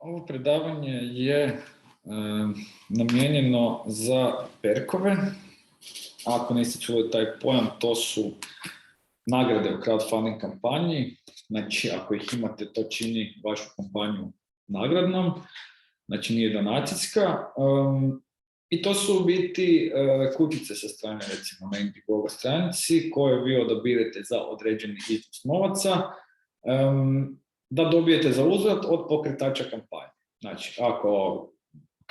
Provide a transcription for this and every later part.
Ovo predavanje je namijenjeno za perkove. Ako niste čuli taj pojam, to su nagrade u crowdfunding kampanji. Znači, ako ih imate, to čini vašu kampanju nagradnom. Znači, nije donacijska. I to su u biti kutice sa strane, recimo, na Indiegogo stranici koje vi odabirete za određeni iznos novaca da dobijete za uzvrat od pokretača kampanje. Znači, ako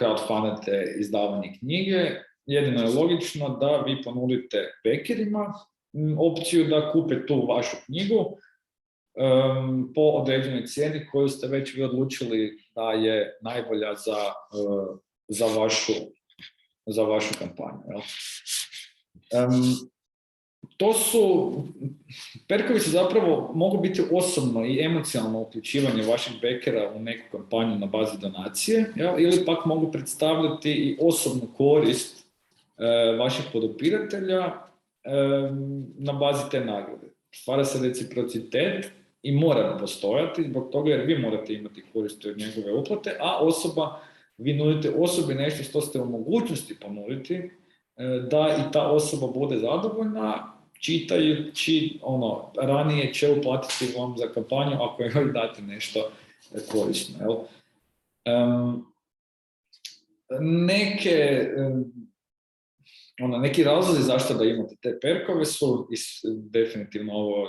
crowdfundate izdavanje knjige, jedino je logično da vi ponudite backerima opciju da kupe tu vašu knjigu po određenoj cijeni koju ste već vi odlučili da je najbolja za vašu kampanju. Perkovi su zapravo, mogu biti osobno i emocionalno uključivanje vašeg backera u neku kampanju na bazi donacije, ili pak mogu predstavljati i osobnu korist vaših podupiratelja na bazi te nagrade. Stvara se reciprocitet i mora postojati zbog toga jer vi morate imati koristi od njegove uplate, a vi nudite osobi nešto što ste u mogućnosti ponuditi, da i ta osoba bude zadovoljna, čitajući ranije će uplatiti vam za kampanju ako joj date nešto korisno. Neki razlozi zašto da imate te perkove su definitivno ovo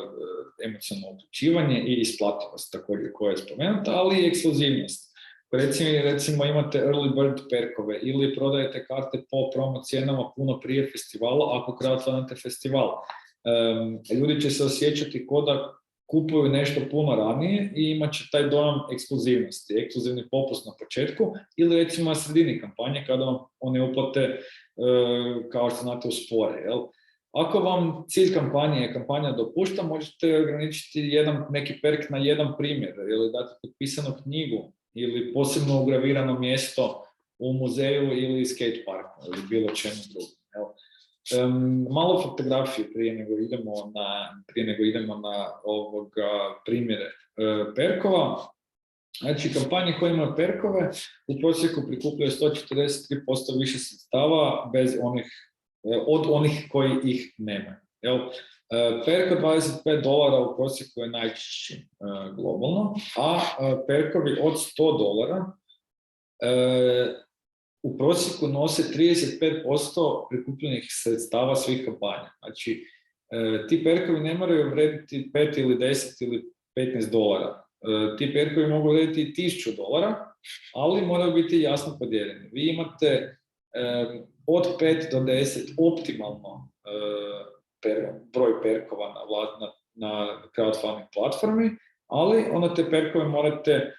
emocionalno uključivanje i isplativost također koja je spomenuta, ali i ekskluzivnost. Recimo imate early bird perkove ili prodajete karte po promo cijenama puno prije festivala ako crowdfundate festival. Ljudi će se osjećati kao da kupuju nešto puno ranije i imat će taj dojam ekskluzivnosti, ekskluzivni popust na početku ili recimo na sredini kampanje kada vam one uplate kao što znate uspore. Ako vam cilj kampanje je kampanja dopušta, možete ograničiti neki perk na jedan primjer ili dati potpisanu knjigu ili posebno ugravirano mjesto u muzeju ili skate parku ili bilo čemu drugom. Malo fotografije prije nego idemo na primjere perkova. Znači, kampanje koje imaju perkove u prosjeku prikupljaju 143% više sredstava od onih koji ih nemaju. Perk od $25 u prosjeku je najčešći globalno, a perkovi od $100 u prosjeku nose 35% prikupljenih sredstava svih kampanja. Znači, ti perkovi ne moraju vrediti 5 ili 10 ili $15. Ti perkovi mogu vrediti $1000, ali moraju biti jasno podijeljeni. Vi imate od 5 do 10 optimalno broj perkova na crowdfunding platformi, ali onda te perkove morate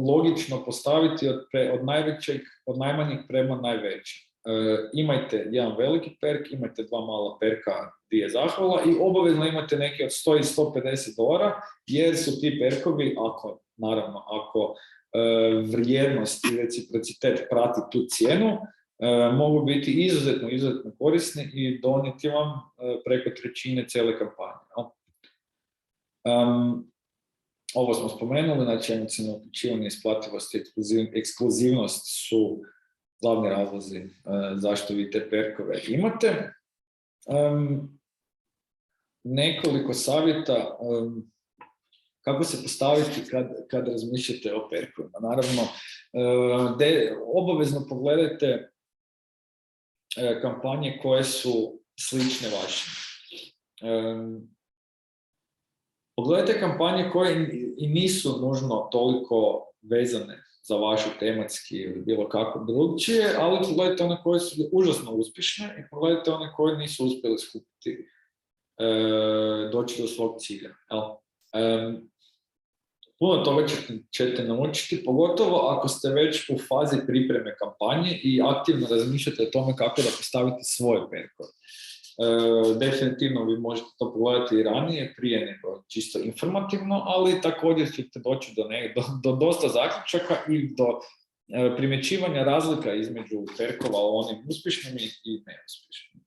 logično postaviti od najmanjeg prema najvećeg. Imajte jedan veliki perk, imajte dva mala perka gdje je zahvala i obavezno imate neke od $100 i $150 jer su ti perkovi, ako vrijednost i reciprocitet prati tu cijenu, mogu biti izuzetno korisni i donijeti vam preko trećine cijele kampanje. Ovo smo spomenuli, znači emocionalno uključivanje, isplativost i ekskluzivnost su glavni razlozi zašto vi te perkove imate. Nekoliko savjeta kako se postaviti kad razmišljate o perkovima. Naravno, obavezno pogledajte kampanje koje su slične vašim. Pogledajte kampanje koje i nisu nužno toliko vezane za vašu tematski ili bilo kako drugčije, ali pogledajte one koje su užasno uspješne i pogledajte one koje nisu uspjeli skupiti, doći do svog cilja. Puno toga ćete naučiti, pogotovo ako ste već u fazi pripreme kampanje i aktivno razmišljate o tome kako da postavite svoje perkove. Definitivno vi možete to pogledati i ranije, prije nego čisto informativno, ali također ćete doći do dosta zaključaka i do primjećivanja razlika između perkova o onim uspješnim i neuspješnim.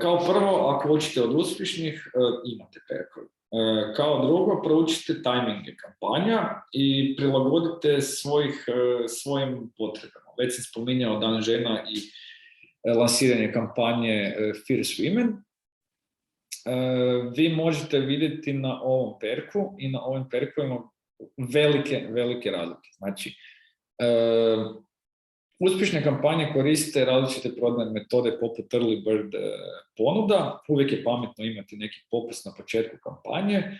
Kao prvo, ako hoćete od uspješnih, imate perkove. Kao drugo, proučite tajminge kampanja i prilagodite svojim potrebama. Već sam spominjao Dan žena i lansiranje kampanje Fierce Women. Vi možete vidjeti na ovom perku i na ovim perkovima velike razlike. Znači, uspješne kampanje koriste različite prodajne metode poput early bird ponuda. Uvijek je pametno imati neki popust na početku kampanje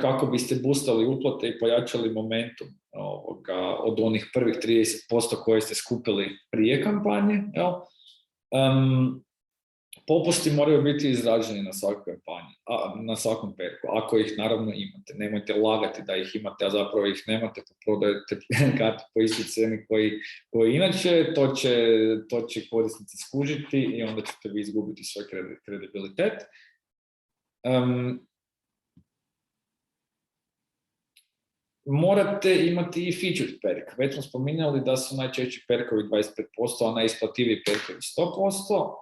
kako biste boostali uplate i pojačali momentum od onih prvih 30% koje ste skupili prije kampanje. Popusti moraju biti izraženi na svakoj kampanji, na svakom perku, ako ih naravno imate. Nemojte lagati da ih imate, a zapravo ih nemate, pa prodajete karte po istoj cijeni koji inače, to će korisnici skužiti i onda ćete vi izgubiti svoj kredibilitet. Morate imati i featured perk. Već smo spominjali da su najčešći perkovi 25%, a najisplativiji perkovi $100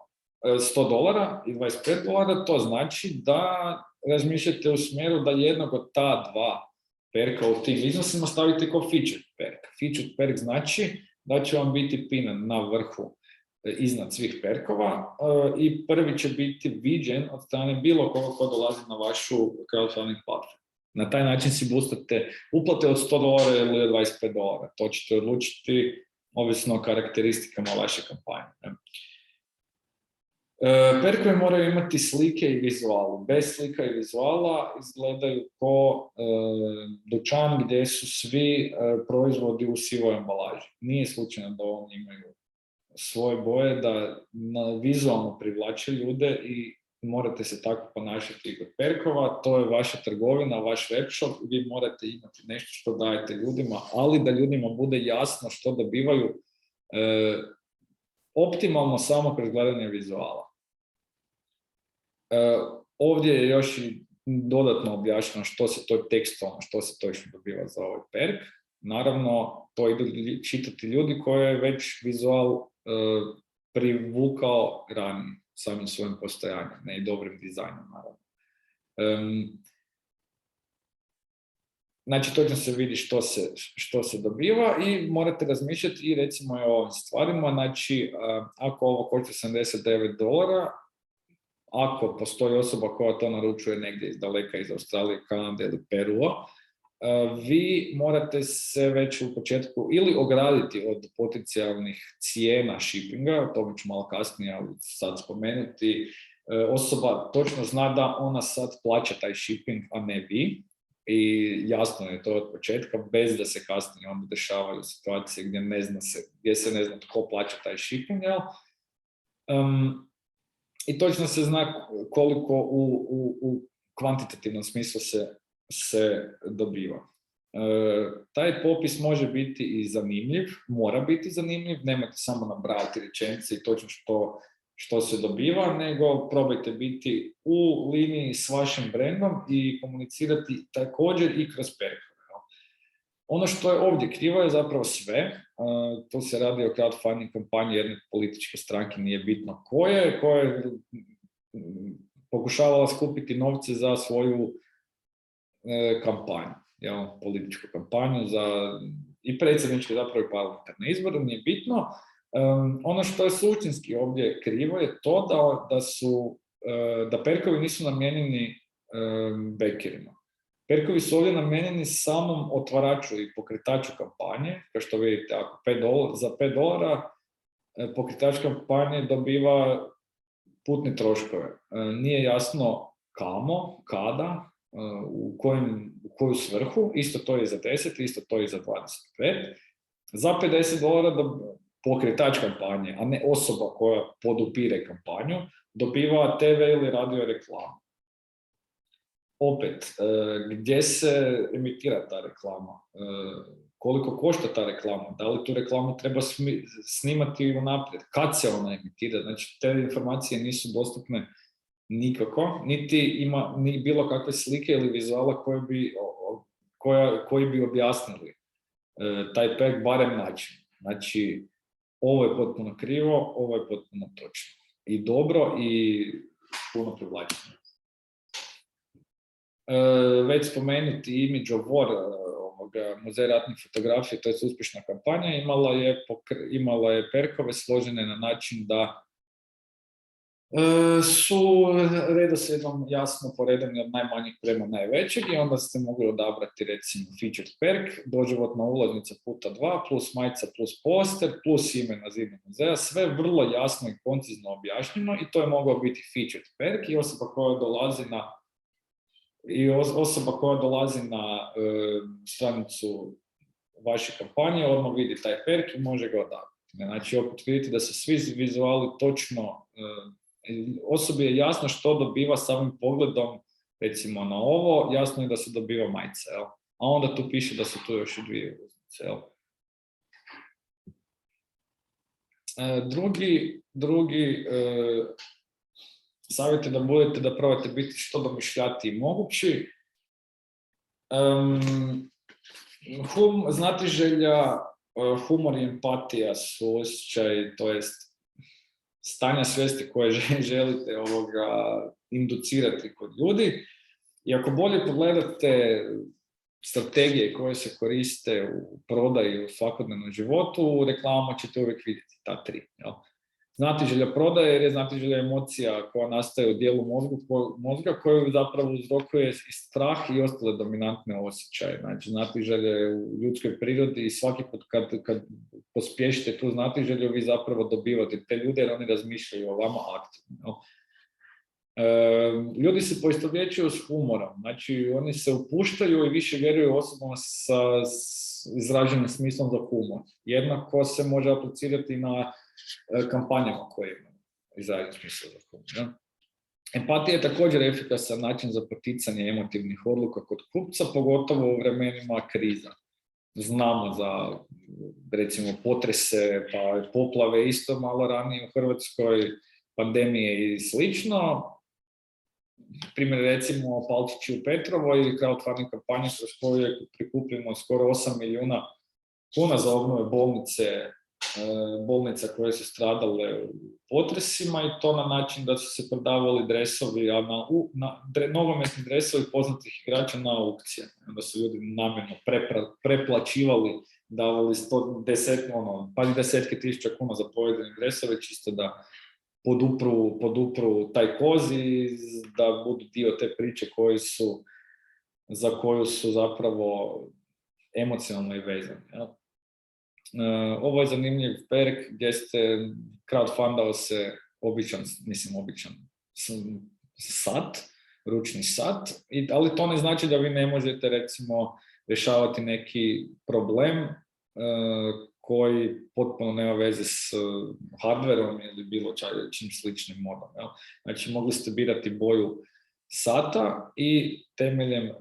i $25, to znači da razmišljate u smjeru da jednog od ta dva perka u tih iznosima stavite kao featured perk. Featured perk znači da će vam biti pin na vrhu iznad svih perkova i prvi će biti viđen od strane bilo koga ko dolazi na vašu crowdfunding platformu. Na taj način si boostate uplate od $100 ili od $25. To ćete odlučiti ovisno o karakteristikama vaše kampanje. Perkovi moraju imati slike i vizualu. Bez slika i vizuala izgledaju ko dućan gdje su svi proizvodi u sivoj ambalaži. Nije slučajno da oni imaju svoje boje, da vizualno privlače ljude i morate se tako ponašati i kod perkova. To je vaša trgovina, vaš web shop. Vi morate imati nešto što dajete ljudima, ali da ljudima bude jasno što dobivaju optimalno samo kroz gledanje vizuala. Ovdje je još i dodatno objašnjeno što se to tekstovno, što se točno dobiva za ovaj perk. Naravno, to idu čitati ljudi koje je već vizual privukao ranije samim svojim postojanjem, ne i dobrim dizajnom, naravno. Znači, točno se vidi što se dobiva i morate razmišljati i recimo o ovim stvarima. Znači, ako ovo košta $79, ako postoji osoba koja to naručuje negdje iz daleka, iz Australije, Kanade ili Perua, vi morate se već u početku ili ograditi od potencijalnih cijena shippinga, o tome ću malo kasnije, ali sad spomenuti. Osoba točno zna da ona sad plaća taj shipping, a ne vi. I jasno je to od početka, bez da se kasnije onda dešavaju situacije gdje se ne zna tko plaća taj shipping. I točno se zna koliko u kvantitativnom smislu se dobiva. Taj popis može biti i zanimljiv, mora biti zanimljiv, nemojte samo nabrajati rečenice i točno što se dobiva, nego probajte biti u liniji s vašim brandom i komunicirati također i kroz perkove. Ono što je ovdje krivo je zapravo sve. To se radi o crowdfunding kampanji jedne političke stranke, nije bitno koja je pokušavala skupiti novce za svoju kampanju, političku kampanju i predsjedničke zapravo i parlamentarne izbore, nije bitno. Ono što je suštinski ovdje krivo je to da perkovi nisu namijenjeni bekerima. Perkovi su ovdje namijenjeni samom otvaraču i pokretaču kampanje. Kao što vidite, ako za $5 pokretač kampanje dobiva putne troškove. Nije jasno kamo, kada, u koju svrhu, isto to je za 10, isto to je za 25. Za $50 pokretač kampanje, a ne osoba koja podupire kampanju, dobiva TV ili radio reklamu. Opet, gdje se emitira ta reklama? Koliko košta ta reklama? Da li tu reklamu treba snimati unaprijed? Kad se ona emitira? Znači, te informacije nisu dostupne nikako, niti ima ni bilo kakve slike ili vizuala koji bi objasnili taj perk barem način. Znači, ovo je potpuno krivo, ovo je potpuno točno. I dobro i puno privlačenje. Već spomenuti Image of War, Muzej ratnih fotografija, to je uspješna kampanja, imala je perkove složene na način da su redoslijedom jasno poredani od najmanjeg prema najvećeg i onda ste mogli odabrati recimo featured perk, doživotna ulaznica puta 2, plus majica, plus poster, plus ime na zidu muzeja, sve vrlo jasno i koncizno objašnjeno i to je mogao biti featured perk i osoba koja dolazi na stranicu vaše kampanje odmah vidi taj perk i može ga odabrati. Znači opet vidite da se svi vizuali točno, osobi je jasno što dobiva samim pogledom, recimo na ovo, jasno je da se dobiva majica, jel? A onda tu piše da su tu još i dvije ulaznice, jel? Drugi savjet je da probate biti što domišljatiji mogući. Znatiželja, humor i empatija su osjećaj, to jest stanja svijesti koje želite inducirati kod ljudi. I ako bolje pogledate strategije koje se koriste u prodaji u svakodnevnom životu, u reklamama ćete uvijek vidjeti ta tri. Jel? Znatiželja prodaje jer je znatiželja emocija koja nastaje u dijelu mozga koju zapravo uzrokuje i strah i ostale dominantne osjećaje. Znači, znatiželja je u ljudskoj prirodi i svaki put kad pospješite tu znatiželju, vi zapravo dobivate te ljude jer oni razmišljaju o vama aktivno. Ljudi se poistovjećuju s humorom, znači oni se upuštaju i više vjeruju osobama sa izraženim smislom za humor. Jednako se može aplicirati na kampanjama koje imaju izražen smisao za humor. Empatija je također efikasan način za poticanje emotivnih odluka kod kupca, pogotovo u vremenima kriza. Znamo za, recimo, potrese, pa poplave isto malo ranije u Hrvatskoj, pandemije i slično. Primjer, recimo, Palčići u Petrovoj i crowdfunding kampanje kroz koju je prikupljeno skoro 8 milijuna kuna za obnove bolnica koje su stradale u potresima i to na način da su se prodavali dresovi, nogometni dresovi poznatih igrača na aukcije. Onda su ljudi namjerno preplaćivali, davali pa i desetke tisuća kuna za pojedine dresove, čisto da podupru taj koz i da budu dio te priče za koju su zapravo emocionalno i vezani. Ja? Ovo je zanimljiv perk gdje ste crowdfundao se običan sat, ručni sat, ali to ne znači da vi ne možete recimo rješavati neki problem koji potpuno nema veze s hardverom ili bilo čim sličnim modom. Ja? Znači mogli ste birati boju sata i temeljem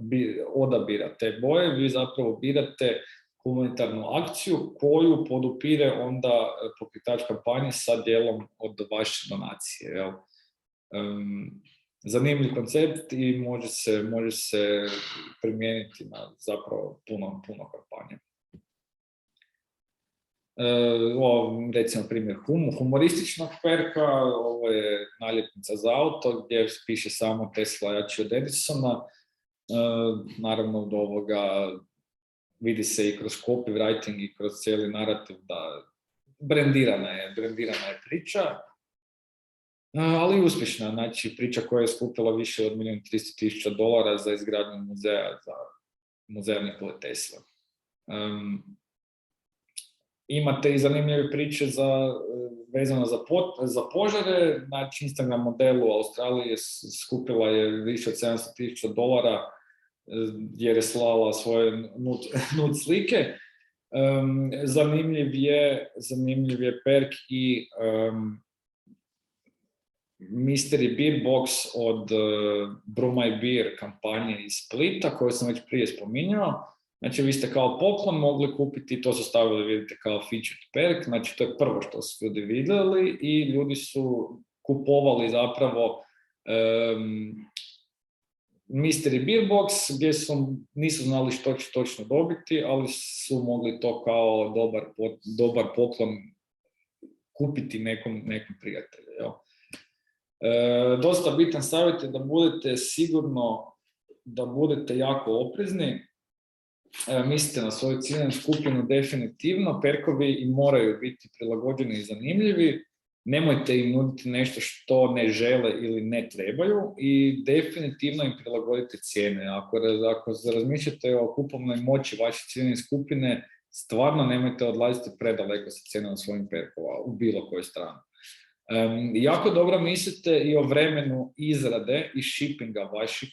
odabira te boje vi zapravo birate humanitarnu akciju koju podupire onda pokretač kampanje sa dijelom od vaše donacije. Jel? Zanimljiv koncept i može se primijeniti na zapravo puno kampanje. Recimo primjer humorističnog perka, ovo je naljepnica za auto gdje piše samo Tesla jači od Edisona. Naravno od ovoga vidi se i kroz copywriting i kroz cijeli narativ da brendirana je priča, ali uspješna. Znači priča koja je skupila više od $1.300.000 za izgradnju muzeja za muzej Nikole Tesle. Imate i zanimljive priče vezano za požare. Znači Instagram model u Australiji skupila je više od $700.000 jer je slala svoje nud slike. Zanimljiv je perk i Mystery Beer Box od Brew My Beer kampanje iz Splita koju sam već prije spominjao. Znači vi ste kao poklon mogli kupiti, to su stavili vidite kao featured perk, znači to je prvo što su ljudi vidjeli i ljudi su kupovali zapravo Mystery Beer Box gdje nisu znali što će točno dobiti, ali su mogli to kao dobar poklon kupiti nekom prijatelju. Dosta bitan savjet je da budete sigurno da budete jako oprezni. Mislite na svoju ciljnu skupinu definitivno, perkovi im moraju biti prilagođeni i zanimljivi, nemojte im nuditi nešto što ne žele ili ne trebaju i definitivno im prilagodite cijene. Ako razmišljate o kupovnoj moći vaše ciljne skupine, stvarno nemojte odlaziti predaleko sa cijenom svojim perkova u bilo kojoj strani. Jako dobro mislite i o vremenu izrade i shippinga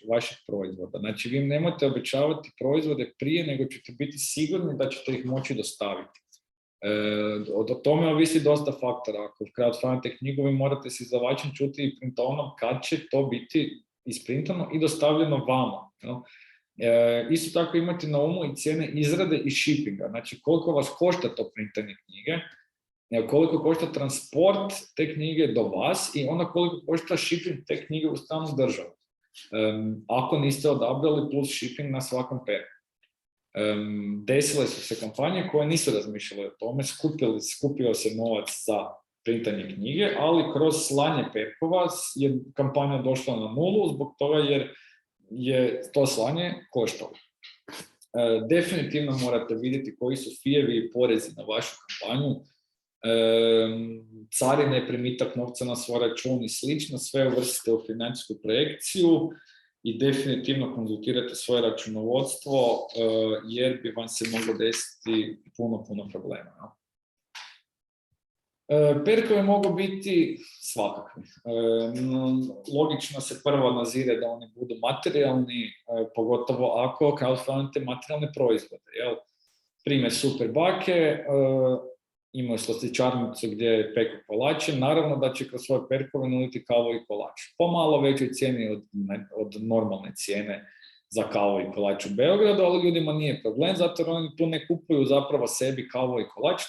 vaših proizvoda. Znači, vi nemojte obećavati proizvode prije nego ćete biti sigurni da ćete ih moći dostaviti. O tome ovisi dosta faktora. Ako crowdfundite knjigu, vi morate se izdavačem čuti i printovno kad će to biti isprintano i dostavljeno vama. Isto tako imate na umu i cijene izrade i shippinga. Znači, koliko vas košta to printanje knjige, koliko košta transport te knjige do vas i onda koliko košta shipping te knjige u stranu državu. Ako niste odabrali plus shipping na svakom perku. Desile su se kampanje koje nisu razmišljale o tome, skupio se novac za printanje knjige, ali kroz slanje perkova je kampanja došla na nulu zbog toga jer je to slanje koštalo. Definitivno morate vidjeti koji su fijevi i porezi na vašu kampanju, carine, primitak novca na svoj račun i slično, sve uvrstite u financijsku projekciju i definitivno konzultirate svoje računovodstvo jer bi vam se moglo desiti puno problema. Perkovi mogu biti svakakvi. Logično se prvo nazire da oni budu materijalni, pogotovo ako crowdfundite materijalne proizvode. Primjer Super bake, imaju slastičarnicu gdje peku kolače, naravno da će kroz svoje perkove nuditi kavu i kolač. Po malo većoj cijeni od normalne cijene za kavu i kolač u Beogradu, ali ljudima nije problem, zato jer oni tu ne kupuju zapravo sebi kavu i kolač,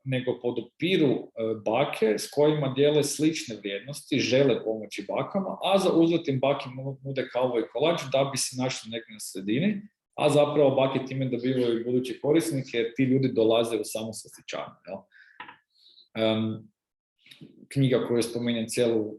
nego podupiru bake s kojima dijele slične vrijednosti, žele pomoći bakama, a za uzvrat im bake nude kavu i kolač da bi se našli nekako na sredini, a zapravo bake time dobivaju buduće korisnike jer ti ljudi dolaze u samu slastičarnu. Knjiga koju spominjem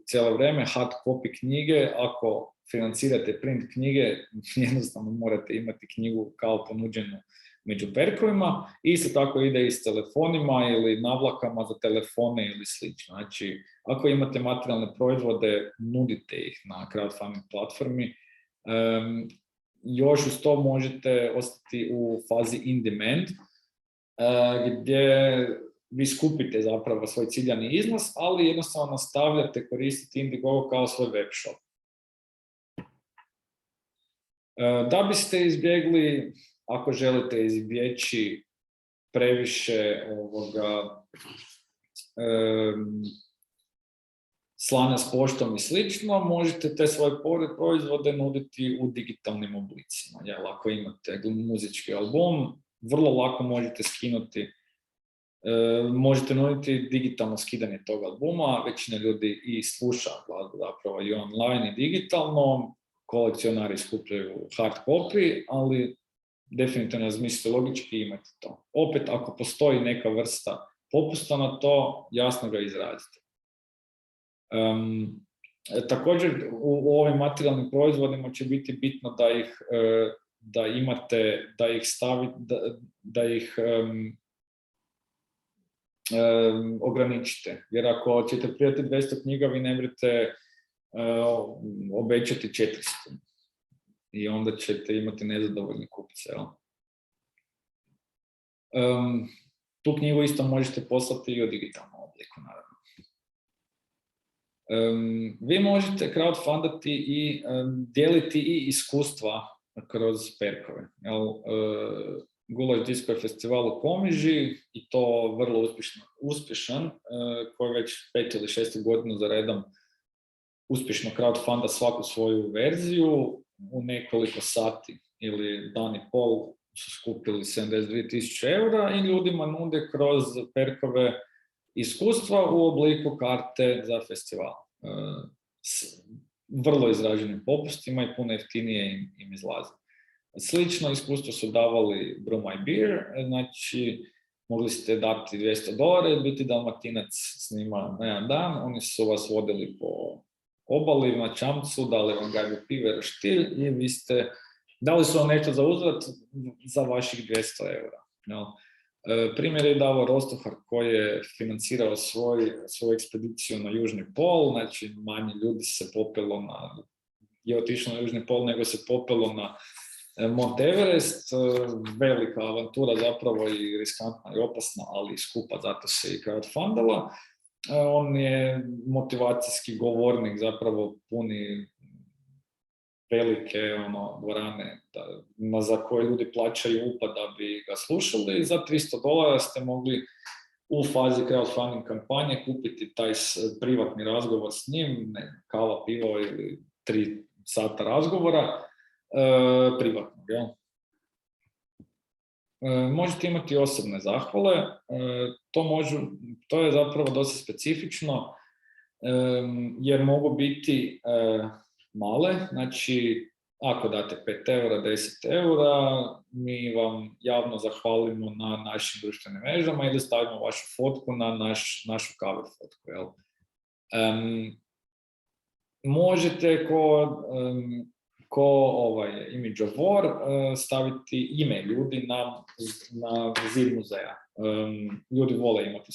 cijelo vrijeme, hard copy knjige, ako financirate print knjige, jednostavno morate imati knjigu kao ponuđenu među perkovima. Isto tako ide i s telefonima ili navlakama za telefone ili slično. Znači, ako imate materijalne proizvode, nudite ih na crowdfunding platformi. Još uz to možete ostati u fazi in demand, gdje vi skupite zapravo svoj ciljani iznos, ali jednostavno nastavljate koristiti Indiegogo kao svoj web shop. Da biste izbjegli, ako želite izbjeći previše slanja s poštom i slično, možete te svoje proizvode nuditi u digitalnim oblicima. Ako imate muzički album, vrlo lako možete skinuti, možete nuditi digitalno skidanje tog albuma, većina ljudi i sluša glazbu zapravo i online i digitalno, kolekcionari skupljaju hard copy, ali definitivno razmislite logički imate to. Opet, ako postoji neka vrsta popusta na to, jasno ga izrazite. Također, u ovim materijalnim proizvodima će biti bitno da ih ograničite. Jer ako ćete prijeti 200 knjiga, vi ne možete obećati 400. I onda ćete imati nezadovoljne kupce. Tu knjigu isto možete poslati i u digitalnom obliku, naravno. Vi možete crowdfundati i dijeliti i iskustva kroz perkove. Gulaš Disco je festival u Komiži i to vrlo uspješan, koji već 5 ili 6 godinu za redom uspješno crowdfunda svaku svoju verziju. U nekoliko sati ili dan i pol su skupili 72.000 eura i ljudima nude kroz perkove iskustva u obliku karte za festival. S vrlo izraženim popustima i puno jeftinije im izlazi. Slično iskustvo su davali Brew My Beer, znači mogli ste dati $200 i biti Dalmatinac s njima na jedan dan, oni su vas vodili po obali na čamcu, dali vam gajbu pive roštilj i vi ste, dali su vam nešto za uzvrat za vaših 200 eura. No. Primjer je Davor Rostohar koji je financirao svoju ekspediciju na Južni pol, znači manje ljudi se popelo je otišlo na Južni pol nego se popelo na Mount Everest, velika avantura zapravo i riskantna i opasna, ali skupa, zato se i crowdfundala. On je motivacijski govornik, zapravo puni velike dvorane za koje ljudi plaćaju upa da bi ga slušali i za $300 ste mogli u fazi crowdfunding kampanje kupiti taj privatni razgovor s njim, kava, pivo ili 3 sata razgovora privatnog. Ja? Možete imati osobne zahvale, to je zapravo dosta specifično jer mogu biti male, znači ako date 5 eura, 10 eura, mi vam javno zahvalimo na našim društvenim mrežama i da stavimo vašu fotku na našu cover fotku. Jel? Možete ko image of war staviti ime ljudi na zid muzeja. Ljudi vole imati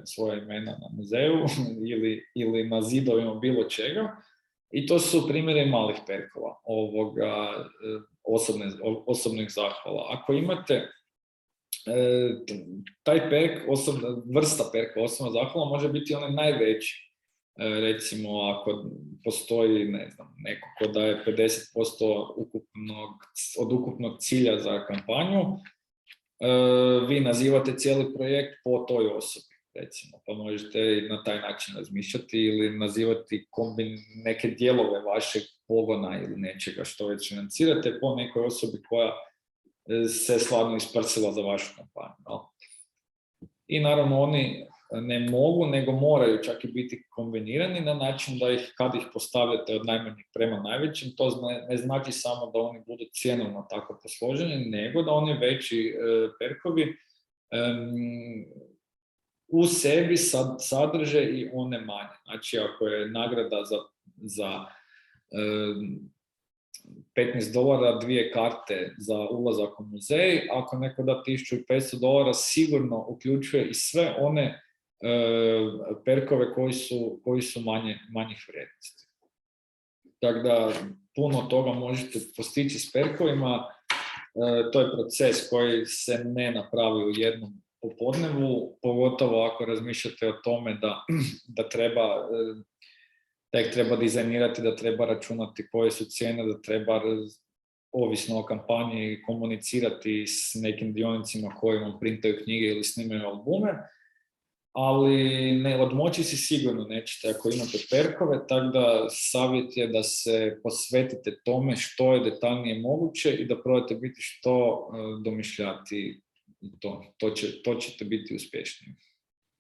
svoje imena na muzeju ili na zidovima bilo čega. I to su primjeri malih perkova, osobnih zahvala. Ako imate taj perk, vrsta perka, osobna zahvala može biti onaj najveći. Recimo, ako postoji, ne znam, neko ko daje 50% od ukupnog cilja za kampanju, vi nazivate cijeli projekt po toj osobi. Recimo, pa možete na taj način razmišljati ili nazivati neke dijelove vašeg pogona ili nečega što već financirate po nekoj osobi koja se stvarno isprsila za vašu kampanju. No? I naravno oni ne mogu, nego moraju čak i biti kombinirani na način da kad ih postavljate od najmanjih prema najvećim, to ne znači samo da oni budu cjenovno tako posloženi, nego da oni veći perkovi u sebi sadrže i one manje. Znači, ako je nagrada za $15 2 karte za ulazak u muzej, ako neko da $1500, sigurno uključuje i sve one perkove koji su manjih vrijednosti. Tako da, puno toga možete postići s perkovima. To je proces koji se ne napravi u jednom popodnevu, pogotovo ako razmišljate o tome da ih treba dizajnirati, da treba računati koje su cijene, da treba, ovisno o kampanji, komunicirati s nekim dionicima koji vam printaju knjige ili snimaju albume, ali ne odmoći si sigurno nećete ako imate perkove, tako da savjet je da se posvetite tome što je detaljnije moguće i da probate biti što domišljati. To ćete biti uspješniji.